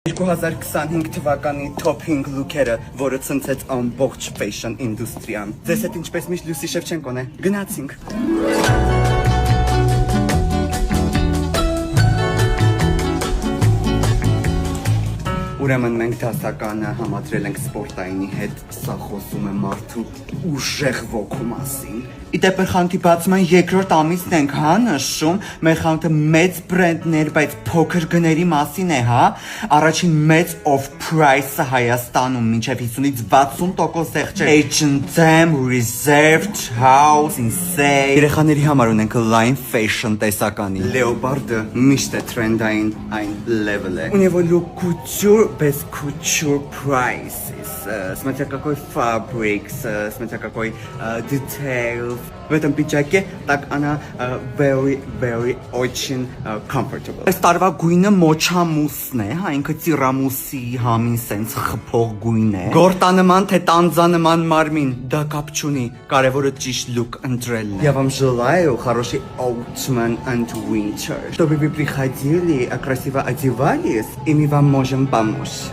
2025 թվականի top 5 լուքերը, որը ցնցեց ամբողջ fashion ինդուստրիան։ Ձեզ հետ ինչպես միշտ Լուսի Շևչենկոն է։ Գնացինք։ Ուրեմն մենք դասականը համադրել ենք սպորտայինի հետ, սա խոսում է մարդու ուժեղ ոգու մասին։ Իդեպ խանութի բացման երկրորդ ամիսն ենք, հա, նշում, մեր խանութը մեծ բրենդներ, բայց փոքր գների մասին է, հա, առաջին մեծ off-price-ը Հայաստանում մինչև 50-ից 60% եղջեր H&M, Reserved, House, Insane։ Երեխաների համար ունենք line fashion տեսականի։ Leopard-ը միշտ է trend-ային այն level է։ У него look couture без couture prices, смотря какой fabric, смотря какой detail. В этом пиджаке так она very очень comfortable. Այս տարվա գույնը մոչամուսն է, հա, ինքը տիրամուսի համին սենց խփող գույն է։ Գորտանման թե տանձանման մարմին, դա կապ չունի, կարևորը ճիշտ look ընտրելն է։ Я вам желаю хороший autumn and winter, чтобы вы приходили, красиво одевались, и мы вам можем помочь.